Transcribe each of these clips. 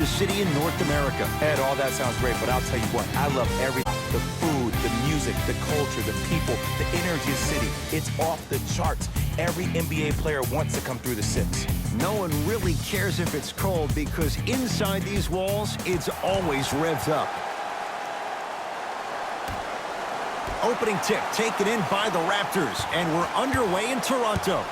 city in North America. Ed, all that sounds great, but I'll tell you what, I love everything. The food, the music, the culture, the people, the energy of the city. It's off the charts. Every NBA player wants to come through the six. No one really cares if it's cold because inside these walls, it's always revved up. Opening tip taken in by the Raptors, and we're underway in Toronto.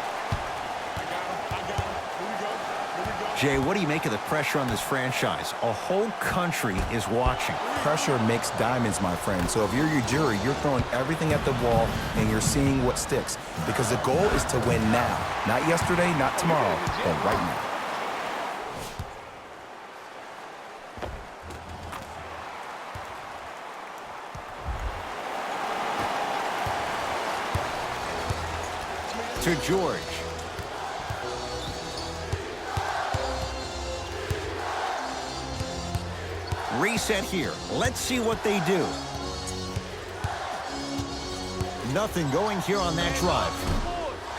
Jay, what do you make of the pressure on this franchise? A whole country is watching. Pressure makes diamonds, my friend. So if you're your jury, you're throwing everything at the wall and you're seeing what sticks. Because the goal is to win now. Not yesterday, not tomorrow, but right now. To George. Reset here. Let's see what they do. Nothing going here on that drive.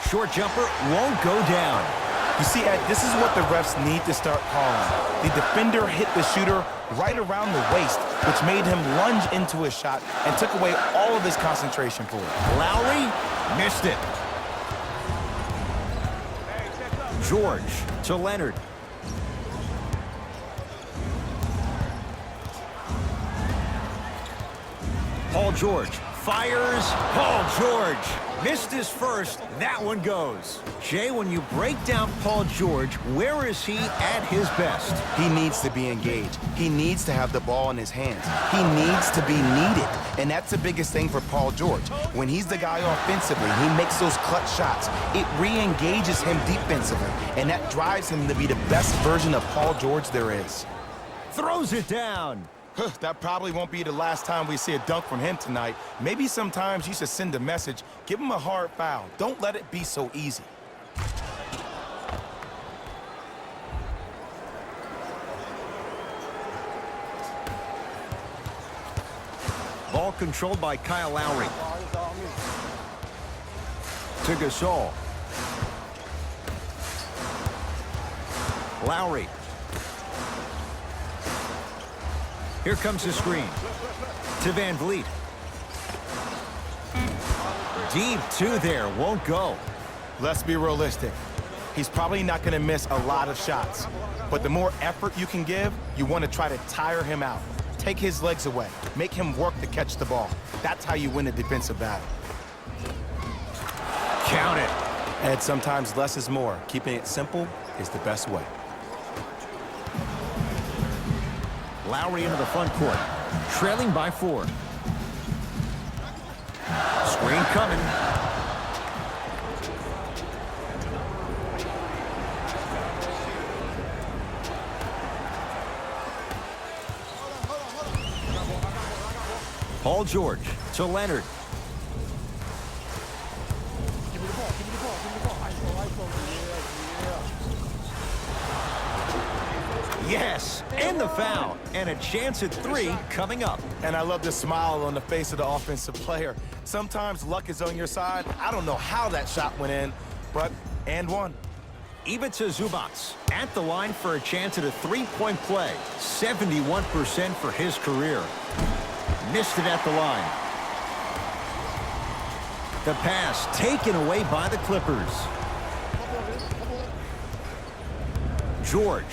Short jumper won't go down. You see, Ed, this is what the refs need to start calling. The defender hit the shooter right around the waist, which made him lunge into his shot and took away all of his concentration for it. Lowry missed it. George to Leonard. Paul George fires. Paul George missed his first. That one goes. Jay, when you break down Paul George, where is he at his best? He needs to be engaged. He needs to have the ball in his hands. He needs to be needed. And that's the biggest thing for Paul George. When he's the guy offensively, he makes those clutch shots. It re-engages him defensively. And that drives him to be the best version of Paul George there is. Throws it down. That probably won't be the last time we see a dunk from him tonight. Maybe sometimes you should send a message. Give him a hard foul. Don't let it be so easy. Ball controlled by Kyle Lowry. To Gasol. Lowry. Here comes the screen. To Van Vliet. Deep two there. Won't go. Let's be realistic. He's probably not going to miss a lot of shots. But the more effort you can give, you want to try to tire him out. Take his legs away. Make him work to catch the ball. That's how you win a defensive battle. Count it. And sometimes less is more. Keeping it simple is the best way. Lowry into the front court. Trailing by 4. Screen coming. Paul George to Leonard. Yes, and the foul, and a chance at 3 coming up. And I love the smile on the face of the offensive player. Sometimes luck is on your side. I don't know how that shot went in, but and one. Ivica Zubac at the line for a chance at a 3-point play. 71% for his career. Missed it at the line. The pass taken away by the Clippers. George.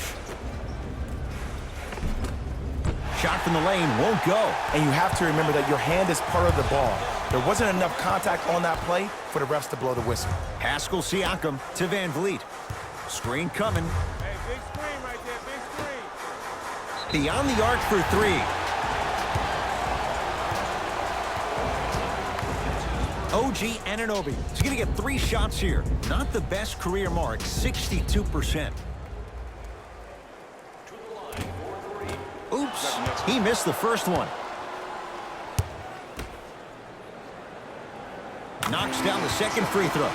Shot from the lane won't go. And you have to remember that your hand is part of the ball. There wasn't enough contact on that play for the refs to blow the whistle. Pascal Siakam to Van Vliet. Screen coming. Hey, big screen right there, big screen. Beyond the arc for 3. OG Anunoby. He's going to get 3 shots here. Not the best career mark, 62%. Oops, he missed the first one. Knocks down the second free throw.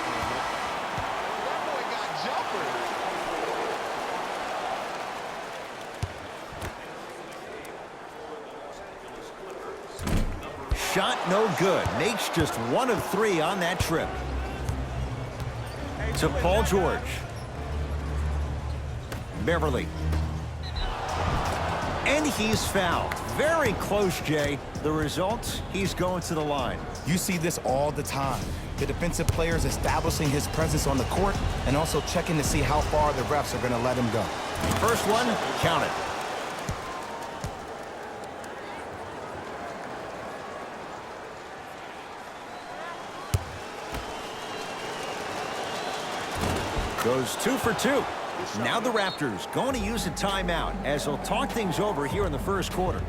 Shot no good. Makes just 1 of 3 on that trip. To Paul George. Beverly. And he's fouled. Very close, Jay. The result, he's going to the line. You see this all the time. The defensive players establishing his presence on the court and also checking to see how far the refs are going to let him go. First one, count it. Goes 2 for 2. Now the Raptors going to use a timeout as they'll talk things over here in the first quarter.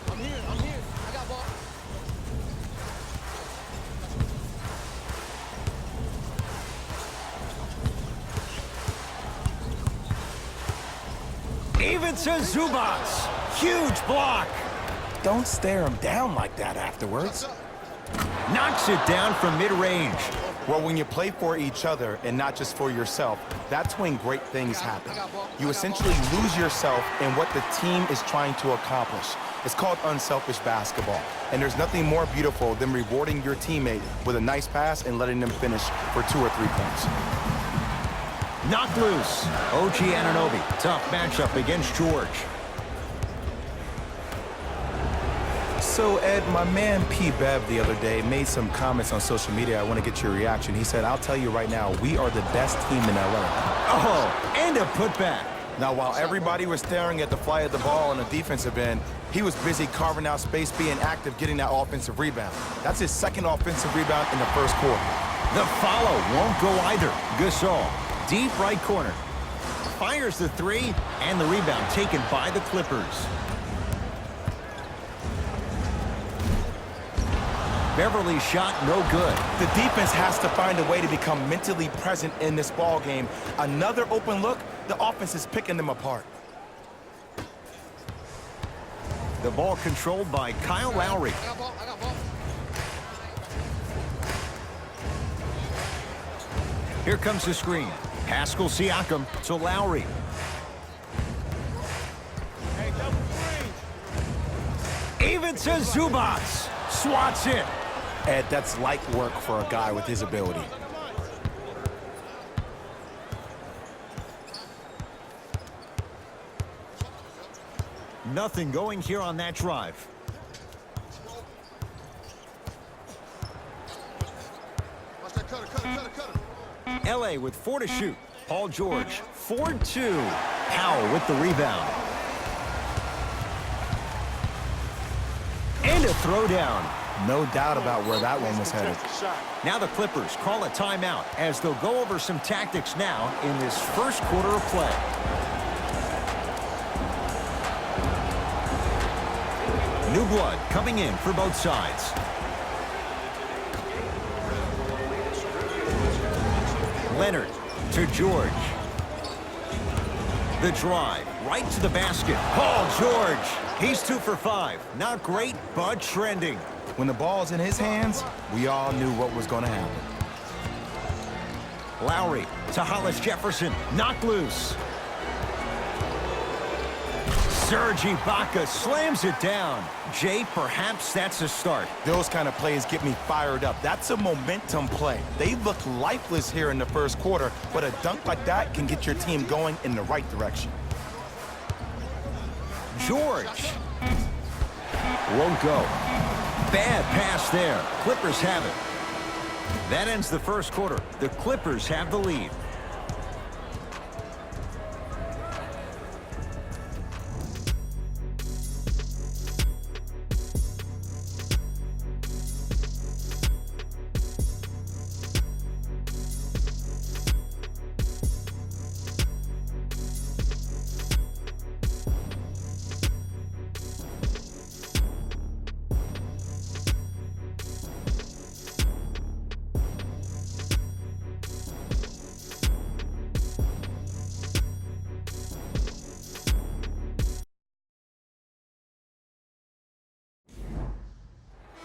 I'm here. I got ball. Even to Zubats. Huge block. Don't stare him down like that afterwards. Knocks it down from mid-range. Well, when you play for each other and not just for yourself, that's when great things happen. You essentially lose yourself in what the team is trying to accomplish. It's called unselfish basketball. And there's nothing more beautiful than rewarding your teammate with a nice pass and letting them finish for 2 or 3 points. Knocked loose. OG Anunoby. Tough matchup against George. So, Ed, my man P. Bev the other day made some comments on social media. I want to get your reaction. He said, I'll tell you right now, we are the best team in LA. Oh, and a putback. Now, while everybody was staring at the fly of the ball on the defensive end, he was busy carving out space, being active, getting that offensive rebound. That's his second offensive rebound in the first quarter. The follow won't go either. Gasol, deep right corner. Fires the three, and the rebound taken by the Clippers. Beverly's shot no good. The defense has to find a way to become mentally present in this ball game. Another open look, the offense is picking them apart. The ball controlled by Kyle Lowry. I got ball. Here comes the screen. Pascal Siakam to Lowry. Hey, double screen. Even to Zubats. Swats it. Ed, that's light work for a guy with his ability. Nothing going here on that drive. Watch that cutter. LA with 4 to shoot. Paul George, 4-2. Powell with the rebound. And a throwdown. No doubt about where that one was headed. Now the Clippers call a timeout as they'll go over some tactics now in this first quarter of play. New blood coming in for both sides. Leonard to George. The drive right to the basket. Paul George. He's 2 for 5. Not great, but trending. When the ball's in his hands, we all knew what was going to happen. Lowry to Hollis Jefferson. Knocked loose. Serge Ibaka slams it down. Jay, perhaps that's a start. Those kind of plays get me fired up. That's a momentum play. They looked lifeless here in the first quarter, but a dunk like that can get your team going in the right direction. George. Won't go. Bad pass there. Clippers have it. That ends the first quarter. The Clippers have the lead.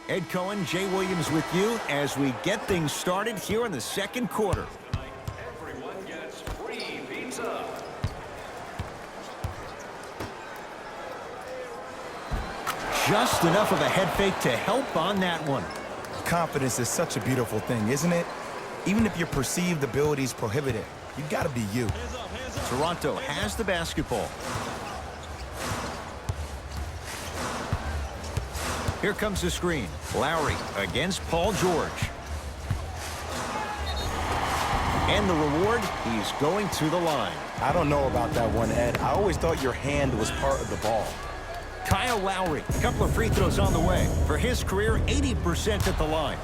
Ed Cohen, Jay Williams with you as we get things started here in the second quarter. Everyone gets free pizza. Just enough of a head fake to help on that one. Confidence is such a beautiful thing, isn't it? Even if your perceived abilities prohibit it, you gotta be you. Toronto has the basketball. Here comes the screen. Lowry against Paul George. And the reward, he's going to the line. I don't know about that one, Ed. I always thought your hand was part of the ball. Kyle Lowry, a couple of free throws on the way. For his career, 80% at the line.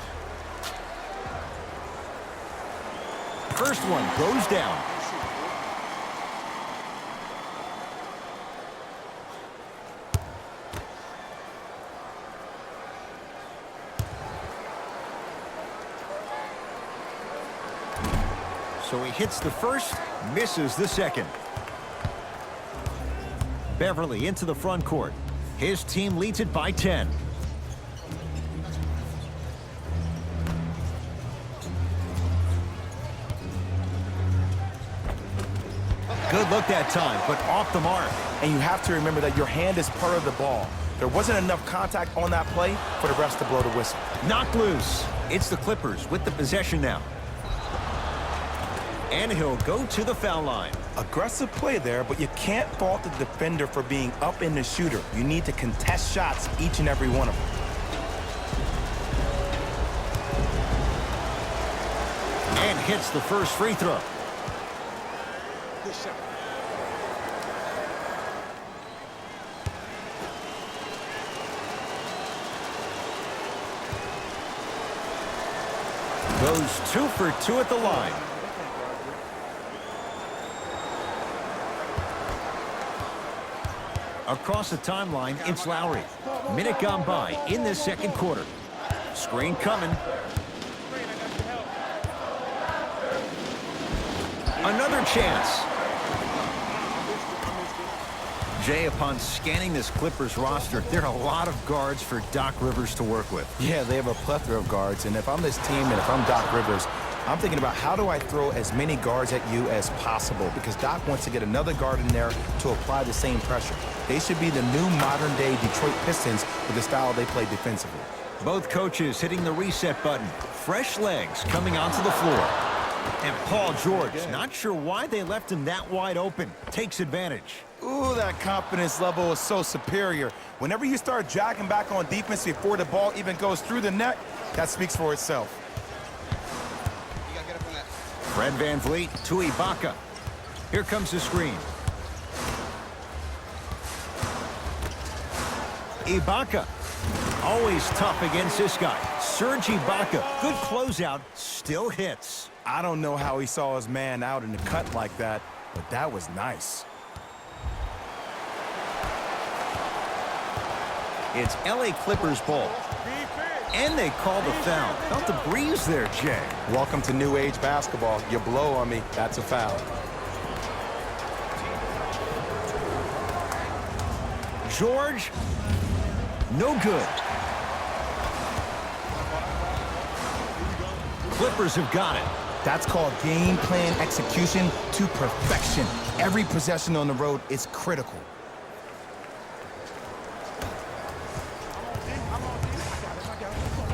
First one goes down. So he hits the first, misses the second. Beverly into the front court. His team leads it by 10. Good look that time, but off the mark. And you have to remember that your hand is part of the ball. There wasn't enough contact on that play for the refs to blow the whistle. Knocked loose. It's the Clippers with the possession now. And he'll go to the foul line. Aggressive play there, but you can't fault the defender for being up in the shooter. You need to contest shots, each and every one of them. And hits the first free throw. Goes 2 for 2 at the line. Across the timeline, it's Lowry. Minute gone by in this second quarter. Screen coming. Another chance. Jay, upon scanning this Clippers roster, there are a lot of guards for Doc Rivers to work with. Yeah, they have a plethora of guards, and if I'm this team and if I'm Doc Rivers, I'm thinking about how do I throw as many guards at you as possible, because Doc wants to get another guard in there to apply the same pressure. They should be the new modern-day Detroit Pistons with the style they play defensively. Both coaches hitting the reset button. Fresh legs coming onto the floor. And Paul George, not sure why they left him that wide open, takes advantage. Ooh, that confidence level is so superior. Whenever you start jacking back on defense before the ball even goes through the net, that speaks for itself. Fred VanVleet to Ibaka. Here comes the screen. Ibaka. Always tough against this guy. Serge Ibaka. Good closeout. Still hits. I don't know how he saw his man out in the cut like that, but that was nice. It's LA Clippers ball. And they call the foul. Felt the breeze there, Jay. Welcome to new age basketball. You blow on me, that's a foul. George, no good. Clippers have got it. That's called game plan execution to perfection. Every possession on the road is critical.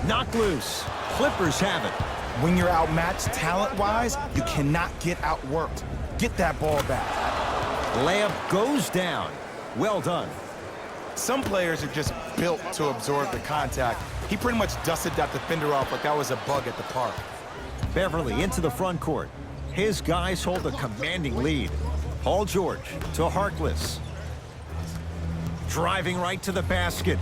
Knocked loose. Clippers have it. When you're outmatched talent-wise, you cannot get outworked. Get that ball back. Layup goes down. Well done. Some players are just built to absorb the contact. He pretty much dusted that defender off like that was a bug at the park. Beverly into the front court. His guys hold a commanding lead. Paul George to Harkless. Driving right to the basket.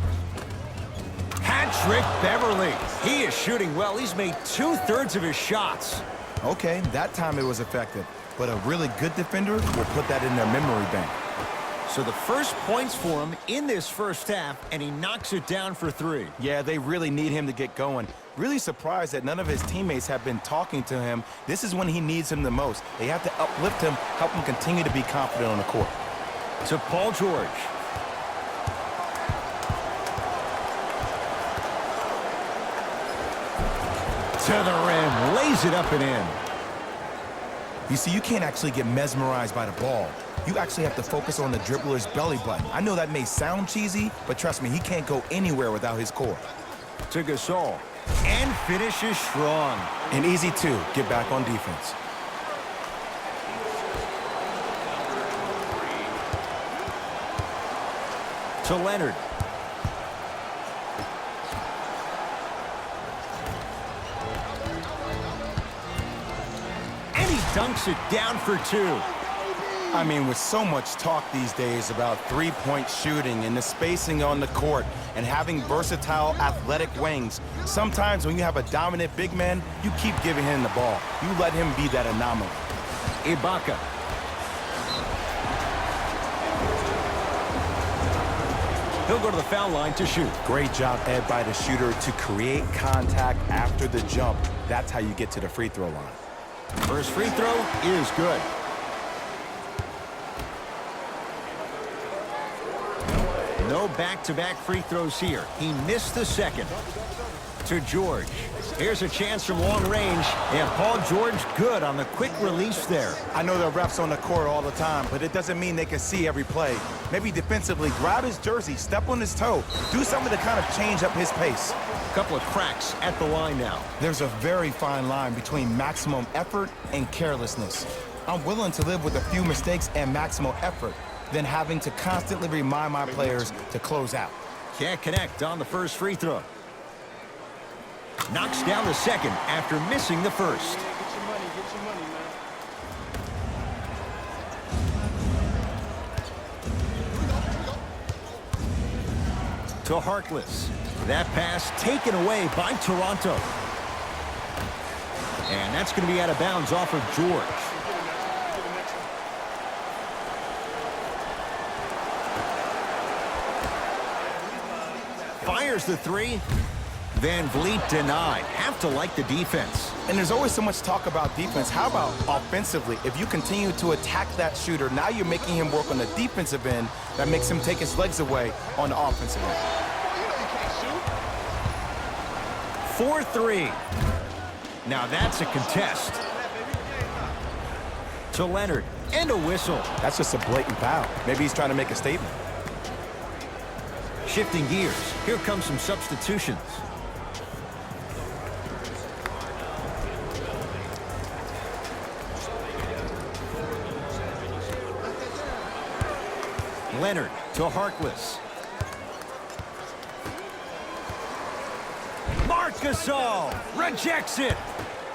Hat-trick Beverly. He is shooting well. He's made 2/3 of his shots. Okay, that time it was effective. But a really good defender will put that in their memory bank. So the first points for him in this first half, and he knocks it down for 3. Yeah, they really need him to get going. Really surprised that none of his teammates have been talking to him. This is when he needs him the most. They have to uplift him, help him continue to be confident on the court. To Paul George. To the rim, lays it up and in. You see, you can't actually get mesmerized by the ball. You actually have to focus on the dribbler's belly button. I know that may sound cheesy, but trust me, he can't go anywhere without his core. To Gasol. And finishes strong. And easy, too. Get back on defense. To Leonard. And he dunks it down for two. I mean, with so much talk these days about three-point shooting and the spacing on the court and having versatile athletic wings, sometimes when you have a dominant big man, you keep giving him the ball. You let him be that anomaly. Ibaka. He'll go to the foul line to shoot. Great job, Ed, by the shooter to create contact after the jump. That's how you get to the free throw line. First free throw is good. No back-to-back free throws here. He missed the second. To George. Here's a chance from long range. And Paul George good on the quick release there. I know there are refs on the court all the time, but it doesn't mean they can see every play. Maybe defensively, grab his jersey, step on his toe, do something to kind of change up his pace. A couple of cracks at the line now. There's a very fine line between maximum effort and carelessness. I'm willing to live with a few mistakes and maximum effort than having to constantly remind my players to close out. Can't connect on the first free throw. Knocks down the second after missing the first. Get your money, man. To Harkless. That pass taken away by Toronto. And that's going to be out of bounds off of George. Fires the three. Van Vliet denied. Have to like the defense. And there's always so much talk about defense. How about offensively? If you continue to attack that shooter, now you're making him work on the defensive end. That makes him take his legs away on the offensive end. 4-3. Now that's a contest. To Leonard. And a whistle. That's just a blatant foul. Maybe he's trying to make a statement. Shifting gears. Here comes some substitutions. Leonard to Harkless. Marc Gasol rejects it.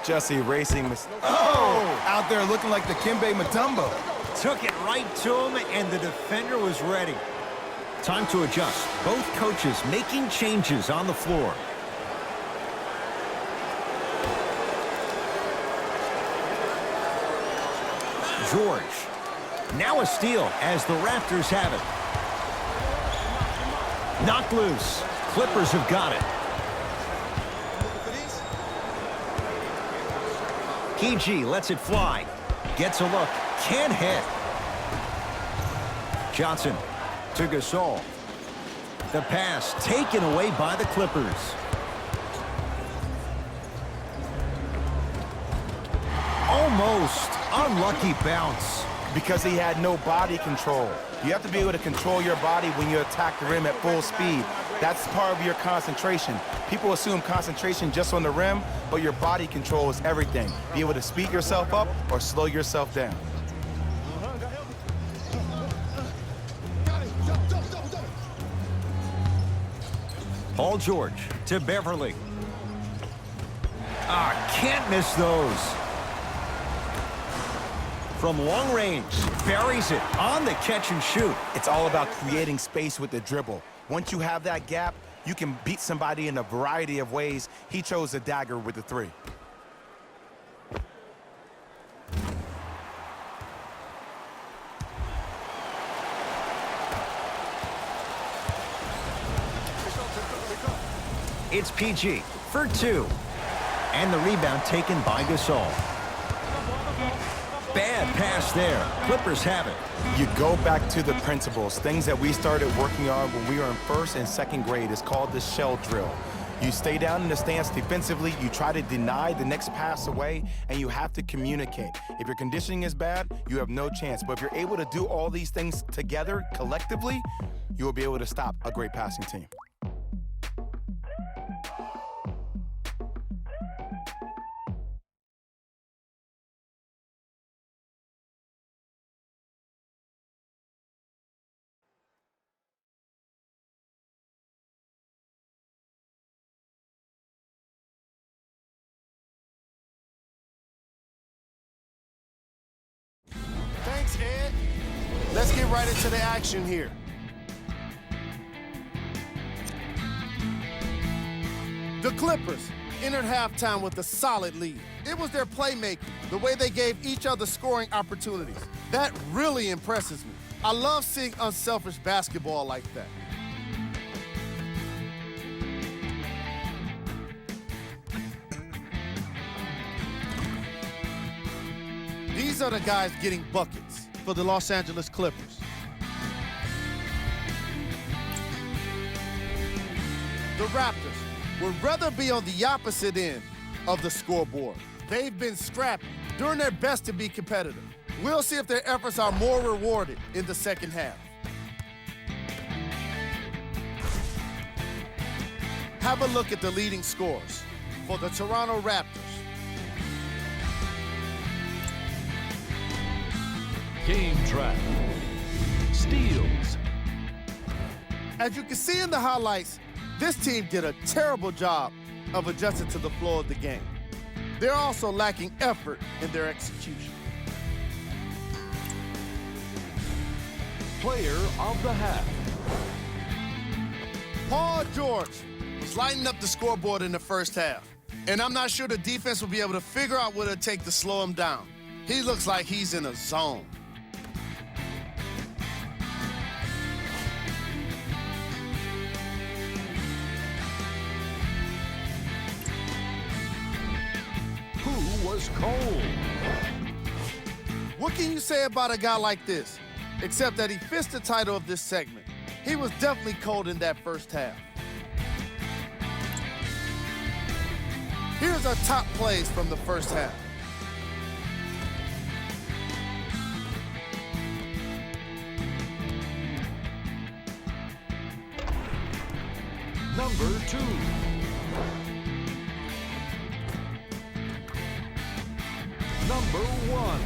Just erasing. Out there looking like the Kimbe Mutombo. Took it right to him, and the defender was ready. Time to adjust. Both coaches making changes on the floor. George. Now a steal as the Raptors have it. Knocked loose. Clippers have got it. PG lets it fly. Gets a look. Can't hit. Johnson to Gasol. The pass taken away by the Clippers. Almost unlucky bounce. Because he had no body control. You have to be able to control your body when you attack the rim at full speed. That's part of your concentration. People assume concentration just on the rim, but your body control is everything. Be able to speed yourself up or slow yourself down. Paul George to Beverly. Can't miss those. From long range, buries it on the catch and shoot. It's all about creating space with the dribble. Once you have that gap, you can beat somebody in a variety of ways. He chose a dagger with the three. It's PG for two. And the rebound taken by Gasol. Bad pass there. Clippers have it. You go back to the principles, things that we started working on when we were in first and second grade. It's called the shell drill. You stay down in the stance defensively, you try to deny the next pass away, and you have to communicate. If your conditioning is bad, you have no chance. But if you're able to do all these things together, collectively, you will be able to stop a great passing team. Thanks, Ed. Let's get right into the action here. The Clippers entered halftime with a solid lead. It was their playmaking, the way they gave each other scoring opportunities. That really impresses me. I love seeing unselfish basketball like that. These are the guys getting buckets for the Los Angeles Clippers. The Raptors would rather be on the opposite end of the scoreboard. They've been scrappy, doing their best to be competitive. We'll see if their efforts are more rewarded in the second half. Have a look at the leading scores for the Toronto Raptors. Game track. Steals. As you can see in the highlights, this team did a terrible job of adjusting to the flow of the game. They're also lacking effort in their execution. Player of the half. Paul George was lighting up the scoreboard in the first half, and I'm not sure the defense will be able to figure out what it'll take to slow him down. He looks like he's in a zone. Who was cold? What can you say about a guy like this, except that he fits the title of this segment? He was definitely cold in that first half. Here's our top plays from the first half. Number 2. Number 1.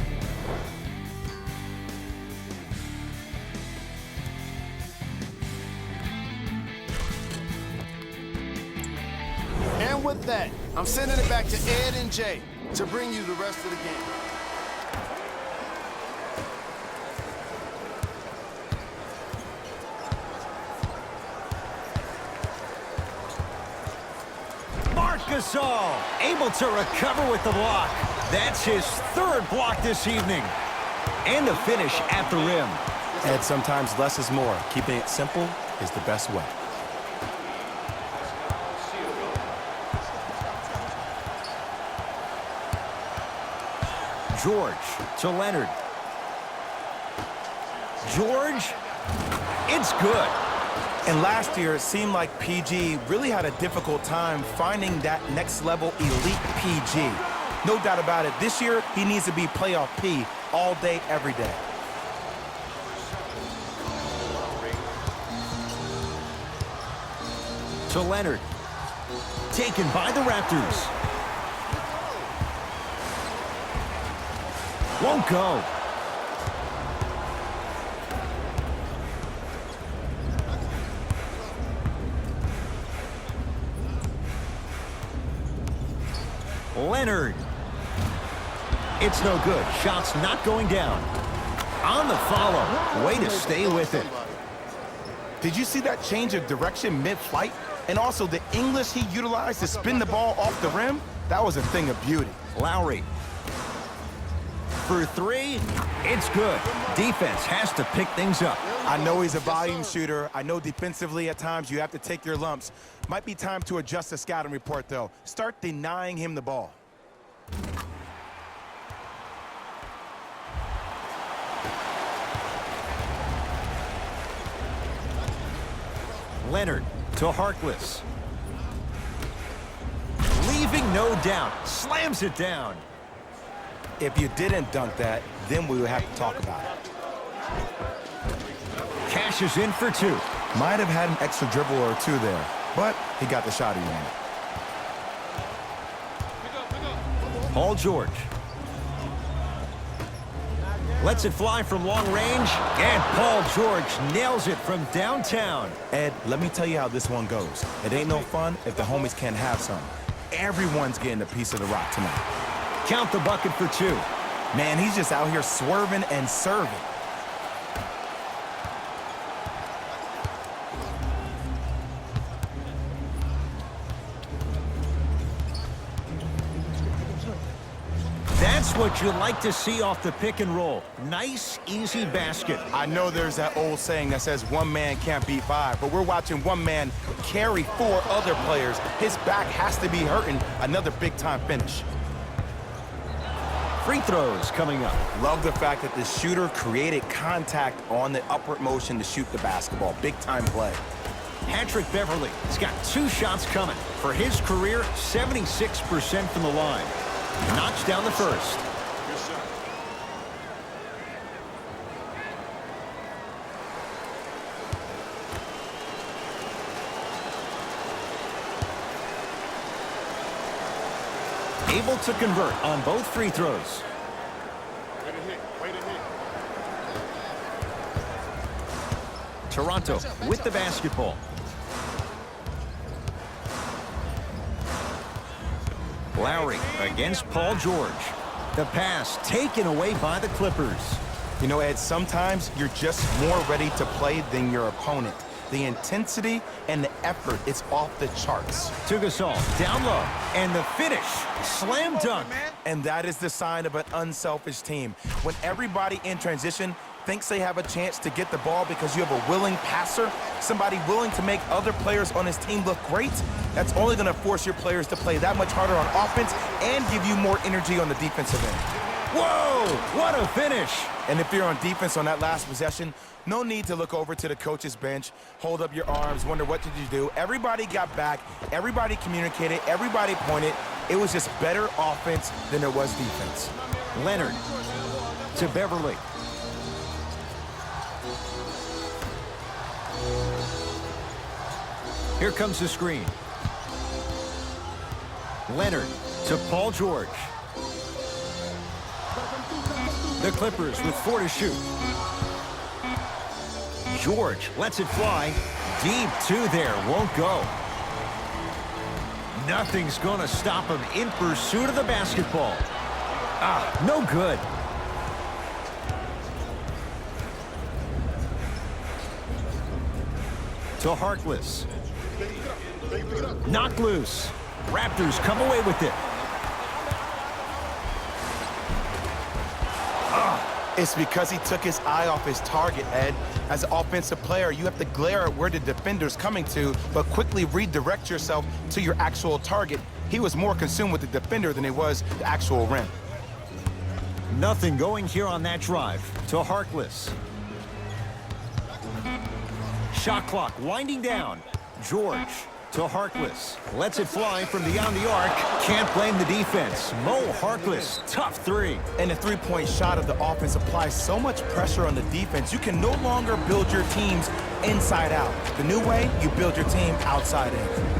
And with that, I'm sending it back to Ed and Jay to bring you the rest of the game. Marc Gasol able to recover with the block. That's his third block this evening. And a finish at the rim. And sometimes less is more. Keeping it simple is the best way. George to Leonard. George, it's good. And last year, it seemed like PG really had a difficult time finding that next level elite PG. No doubt about it, this year, he needs to be playoff P all day, every day. To Leonard. Taken by the Raptors. Won't go. Leonard. It's no good. Shot's not going down. On the follow. Way to stay with it. Did you see that change of direction mid-flight? And also the English he utilized to spin the ball off the rim? That was a thing of beauty. Lowry. For three, it's good. Defense has to pick things up. I know he's a volume shooter. I know defensively at times you have to take your lumps. Might be time to adjust the scouting report, though. Start denying him the ball. Leonard to Harkless. leaving no doubt. Slams it down. If you didn't dunk that, then we would have to talk about it. Cashes in for two. Might have had an extra dribble or two there, but he got the shot he wanted. Paul George. Lets it fly from long range, and Paul George nails it from downtown. Ed, let me tell you how this one goes. It ain't no fun if the homies can't have some. Everyone's getting a piece of the rock tonight. Count the bucket for two. Man, he's just out here swerving and serving. That's what you like to see off the pick and roll. Nice, easy basket. I know there's that old saying that says one man can't beat five, but we're watching one man carry four other players. His back has to be hurting. Another big-time finish. Free throws coming up. Love the fact that the shooter created contact on the upward motion to shoot the basketball. Big-time play. Patrick Beverly has got two shots coming. For his career, 76% from the line. Knocks down the first. Able to convert on both free throws. Toronto with the basketball. Lowry against Paul George. The pass taken away by the Clippers. You know, Ed, sometimes you're just more ready to play than your opponent. The intensity and the effort, it's off the charts. To Gasol, down low, and the finish, slam dunk. And that is the sign of an unselfish team. When everybody in transition thinks they have a chance to get the ball because you have a willing passer, somebody willing to make other players on his team look great, that's only going to force your players to play that much harder on offense and give you more energy on the defensive end. Whoa, what a finish. And if you're on defense on that last possession, no need to look over to the coach's bench, hold up your arms, wonder what did you do. Everybody got back, everybody communicated, everybody pointed. It was just better offense than it was defense. Leonard to Beverly. Here comes the screen. Leonard to Paul George. The Clippers with 4 to shoot. George lets it fly. Deep two there, won't go. Nothing's going to stop him in pursuit of the basketball. No good. To Harkless. Knocked loose. Raptors come away with it. It's because he took his eye off his target, Ed. As an offensive player, you have to glare at where the defender's coming to, but quickly redirect yourself to your actual target. He was more consumed with the defender than he was the actual rim. Nothing going here on that drive. To Harkless. Shot clock winding down. George to Harkless. Lets it fly from beyond the arc. Can't blame the defense. Mo Harkless, tough three. And the three-point shot of the offense applies so much pressure on the defense, you can no longer build your teams inside out. The new way, you build your team outside in.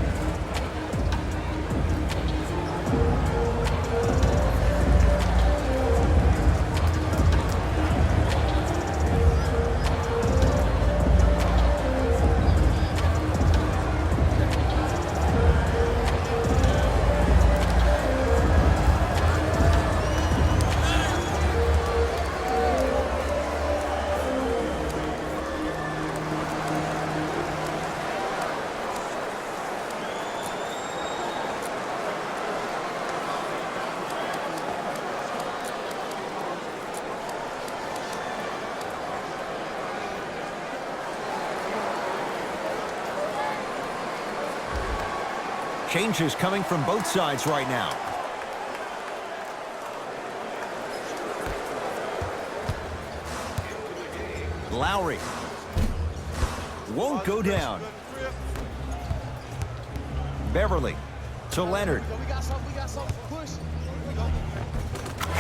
Changes coming from both sides right now. Lowry. Won't go down. Beverly. To Leonard.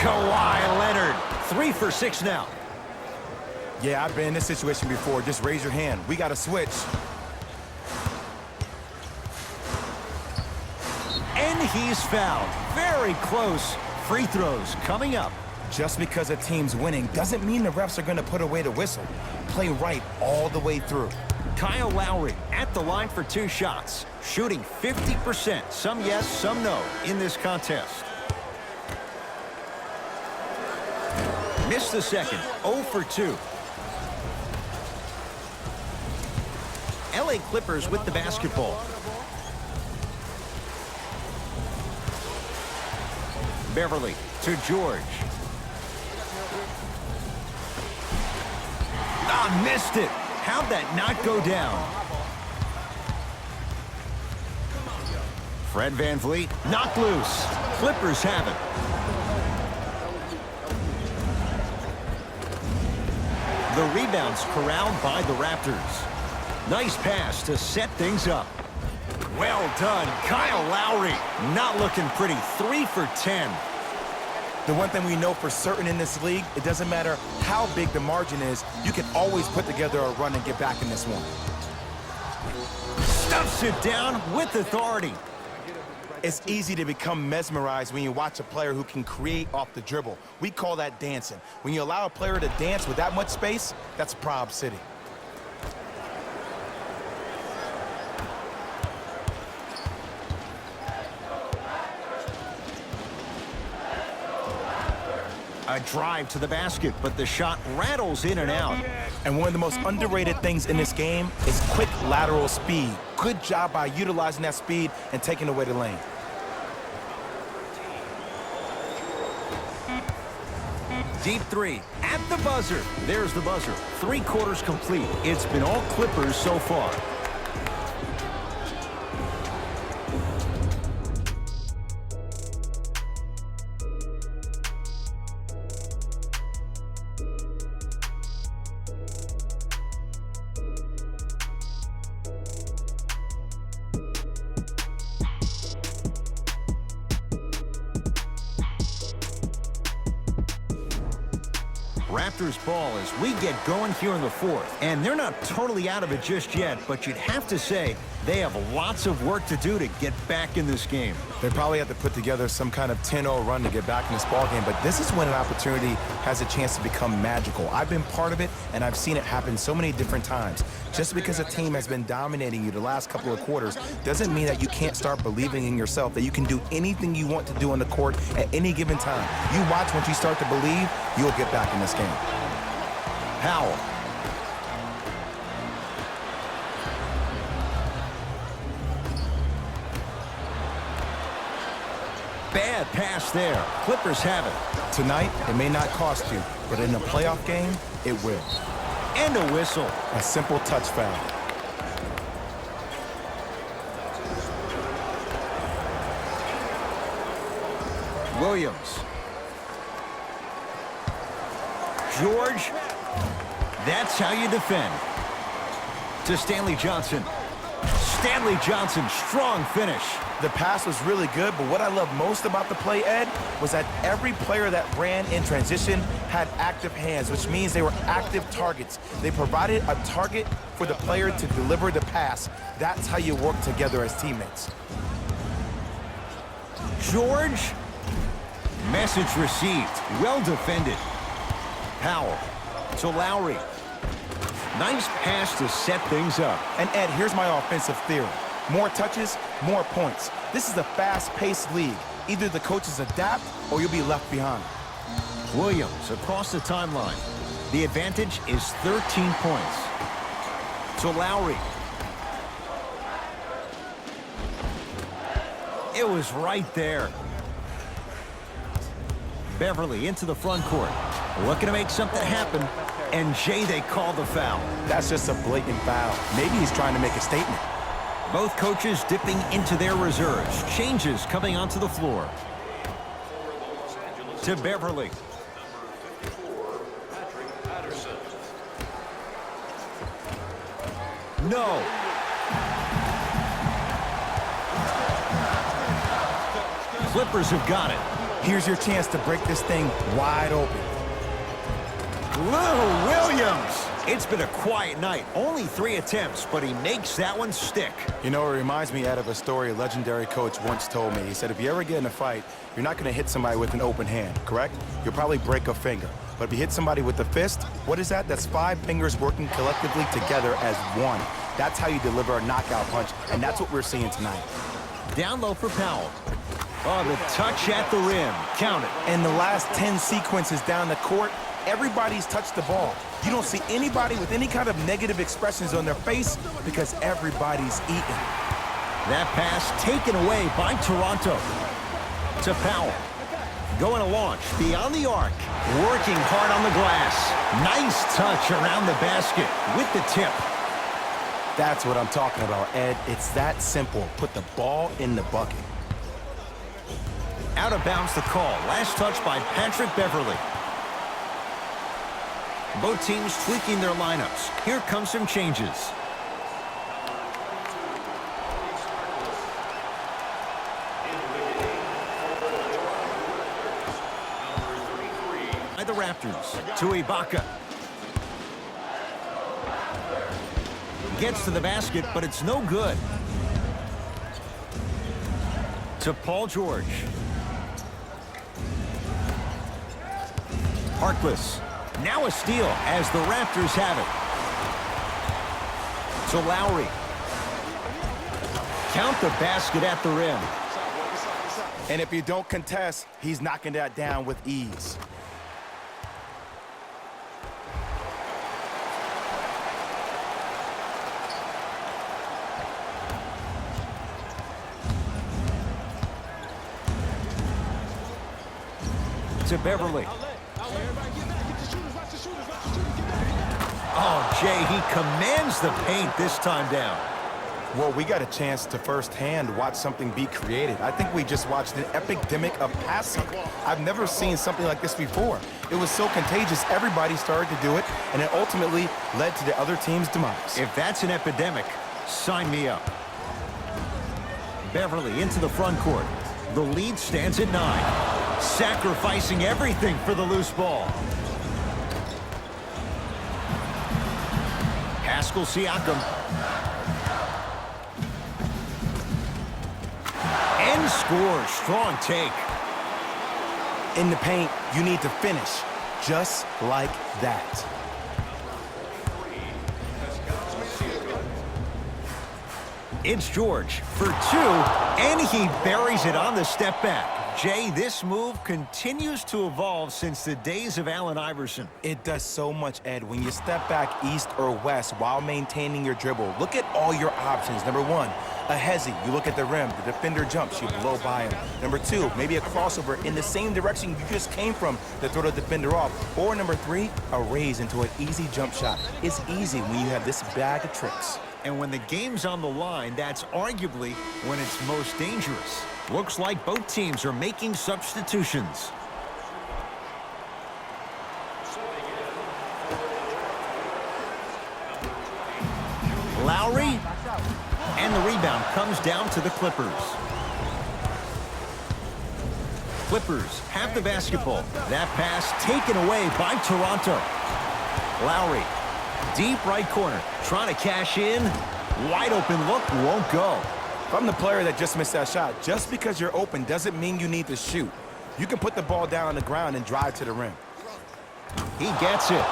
Kawhi Leonard. 3 for 6 now. Yeah, I've been in this situation before. Just raise your hand. We got to switch. And he's fouled. Very close. Free throws coming up. Just because a team's winning doesn't mean the refs are going to put away the whistle. Play right all the way through. Kyle Lowry at the line for 2 shots. Shooting 50%. Some yes, some no in this contest. Missed the second. 0 for 2. LA Clippers with the basketball. Beverly to George. Ah, missed it. How'd that not go down? Fred VanVleet knocked loose. Clippers have it. The rebound's corralled by the Raptors. Nice pass to set things up. Well done, Kyle Lowry. Not looking pretty. 3 for 10. The one thing we know for certain in this league, it doesn't matter how big the margin is, you can always put together a run and get back in this one. Stuffs it down with authority. It's easy to become mesmerized when you watch a player who can create off the dribble. We call that dancing. When you allow a player to dance with that much space, that's Prob City. A drive to the basket, but the shot rattles in and out. And one of the most underrated things in this game is quick lateral speed. Good job by utilizing that speed and taking away the lane. Deep 3 at the buzzer. There's the buzzer. 3 quarters complete. It's been all Clippers so far. Raptors ball as we get going here in the 4th. And they're not totally out of it just yet, but you'd have to say they have lots of work to do to get back in this game. They probably have to put together some kind of 10-0 run to get back in this ball game, but this is when an opportunity has a chance to become magical. I've been part of it, and I've seen it happen so many different times. Just because a team has been dominating you the last couple of quarters doesn't mean that you can't start believing in yourself, that you can do anything you want to do on the court at any given time. You watch, once you start to believe, you'll get back in this game. Powell. Bad pass there. Clippers have it. Tonight, it may not cost you, but in a playoff game, it will. And a whistle. A simple touch foul. Williams. George. That's how you defend. To Stanley Johnson. Stanley Johnson, strong finish. The pass was really good, but what I love most about the play, Ed, was that every player that ran in transition had active hands, which means they were active targets. They provided a target for the player to deliver the pass. That's how you work together as teammates. George. Message received. Well defended. Powell to Lowry. Nice pass to set things up. And Ed, here's my offensive theory. More touches, more points. This is a fast-paced league. Either the coaches adapt or you'll be left behind. Williams across the timeline. The advantage is 13 points. To Lowry. It was right there. Beverly into the front court. Looking to make something happen. And Jay, they call the foul. That's just a blatant foul. Maybe he's trying to make a statement. Both coaches dipping into their reserves. Changes coming onto the floor. To Beverly. No. Clippers have got it. Here's your chance to break this thing wide open. Lou Williams. It's been a quiet night. Only 3 attempts, but he makes that one stick. You know, it reminds me out of a story a legendary coach once told me. He said, if you ever get in a fight, you're not going to hit somebody with an open hand, correct? You'll probably break a finger. But if you hit somebody with a fist, what is that? That's 5 fingers working collectively together as one. That's how you deliver a knockout punch, and that's what we're seeing tonight. Down low for Powell. Oh, the touch at the rim. Count it. In the last 10 sequences down the court, everybody's touched the ball. You don't see anybody with any kind of negative expressions on their face because everybody's eating. That pass taken away by Toronto. To Powell. Going to launch beyond the arc. Working hard on the glass. Nice touch around the basket with the tip. That's what I'm talking about, Ed. It's that simple. Put the ball in the bucket. Out of bounds the call. Last touch by Patrick Beverly. Both teams tweaking their lineups. Here come some changes. By the Raptors. To Ibaka. Gets to the basket, but it's no good. To Paul George. Harkless. Now a steal as the Raptors have it. To Lowry. Count the basket at the rim. And if you don't contest, he's knocking that down with ease. To Beverly. Oh, Jay, he commands the paint this time down. Well, we got a chance to firsthand watch something be created. I think we just watched an epidemic of passing. I've never seen something like this before. It was so contagious, everybody started to do it, and it ultimately led to the other team's demise. If that's an epidemic, sign me up. Beverly into the front court. The lead stands at 9. Sacrificing everything for the loose ball. Pascal Siakam. And scores. Strong take. In the paint, you need to finish just like that. It's George for 2, and he buries it on the step back. Jay, this move continues to evolve since the days of Allen Iverson. It does so much, Ed. When you step back east or west while maintaining your dribble, look at all your options. Number 1, a hezzy. You look at the rim. The defender jumps. You blow by him. Number 2, maybe a crossover in the same direction you just came from to throw the defender off. Or number 3, a raise into an easy jump shot. It's easy when you have this bag of tricks. And when the game's on the line, that's arguably when it's most dangerous. Looks like both teams are making substitutions. Lowry, and the rebound comes down to the Clippers. Clippers have the basketball. That pass taken away by Toronto. Lowry, deep right corner, trying to cash in. Wide open look, won't go. If I'm the player that just missed that shot, just because you're open doesn't mean you need to shoot. You can put the ball down on the ground and drive to the rim. He gets it.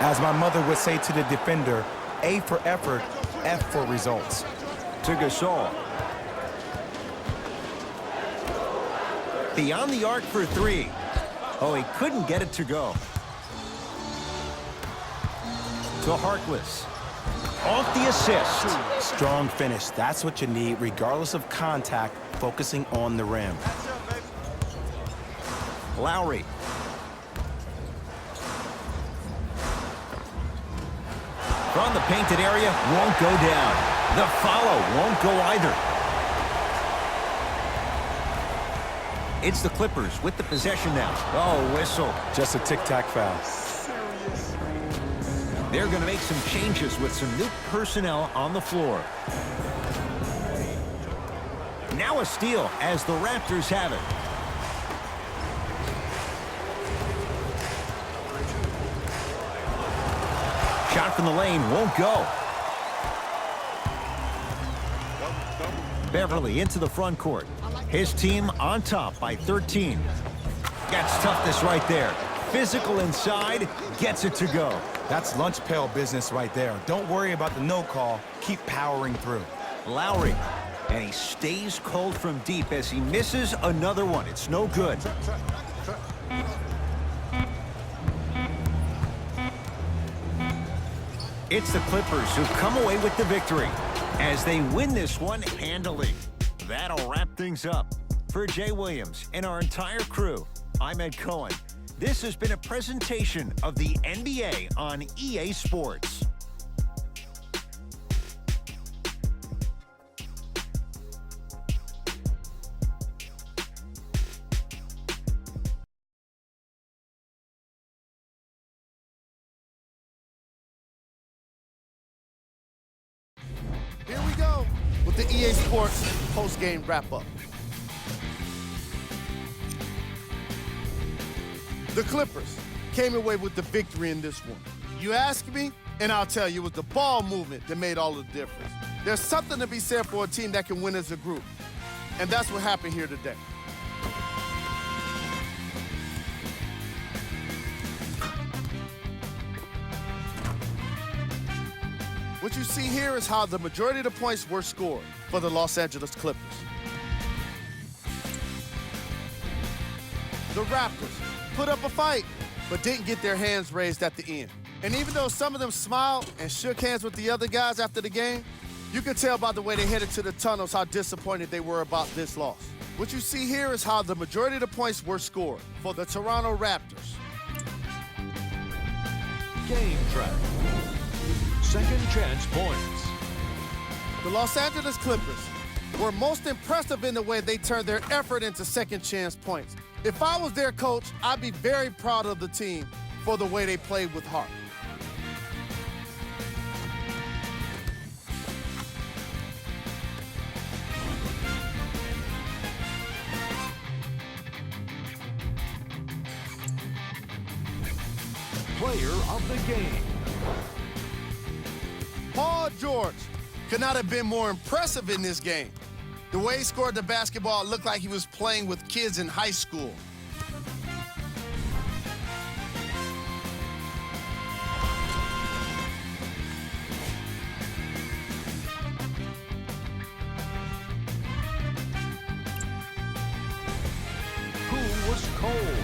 As my mother would say to the defender, A for effort, F for results. To Gasol. Beyond the arc for 3. Oh, he couldn't get it to go. To Harkless. Off the assist. Strong finish. That's what you need, regardless of contact, focusing on the rim. Lowry. From the painted area, won't go down. The follow won't go either. It's the Clippers with the possession now. Oh, whistle. Just a tic-tac foul. They're going to make some changes with some new personnel on the floor. Now a steal as the Raptors have it. Shot from the lane won't go. Beverly into the front court. His team on top by 13. That's toughness right there. Physical inside, gets it to go. That's lunch pail business right there. Don't worry about the no call. Keep powering through. Lowry, and he stays cold from deep as he misses another one. It's no good. It's the Clippers who come away with the victory as they win this one handily. That'll wrap things up. For Jay Williams and our entire crew, I'm Ed Cohen. This has been a presentation of the NBA on EA Sports. Here we go with the EA Sports post-game wrap-up. The Clippers came away with the victory in this one. You ask me, and I'll tell you, it was the ball movement that made all the difference. There's something to be said for a team that can win as a group, and that's what happened here today. What you see here is how the majority of the points were scored for the Los Angeles Clippers. The Raptors put up a fight, but didn't get their hands raised at the end. And even though some of them smiled and shook hands with the other guys after the game, you could tell by the way they headed to the tunnels how disappointed they were about this loss. What you see here is how the majority of the points were scored for the Toronto Raptors. Game track. Second chance points. The Los Angeles Clippers were most impressive in the way they turned their effort into second chance points. If I was their coach, I'd be very proud of the team for the way they played with heart. Player of the game. Paul George could not have been more impressive in this game. The way he scored the basketball looked like he was playing with kids in high school. Who was cold?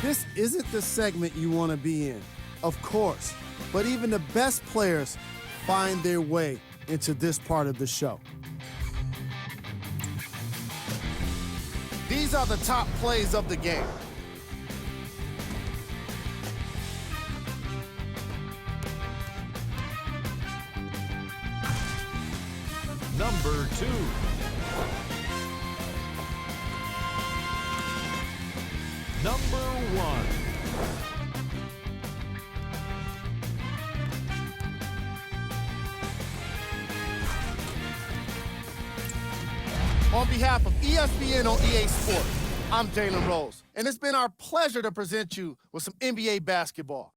This isn't the segment you want to be in, of course, but even the best players find their way into this part of the show. These are the top plays of the game. Number 2. Number 1. On behalf of ESPN on EA Sports, I'm Jalen Rose, and it's been our pleasure to present you with some NBA basketball.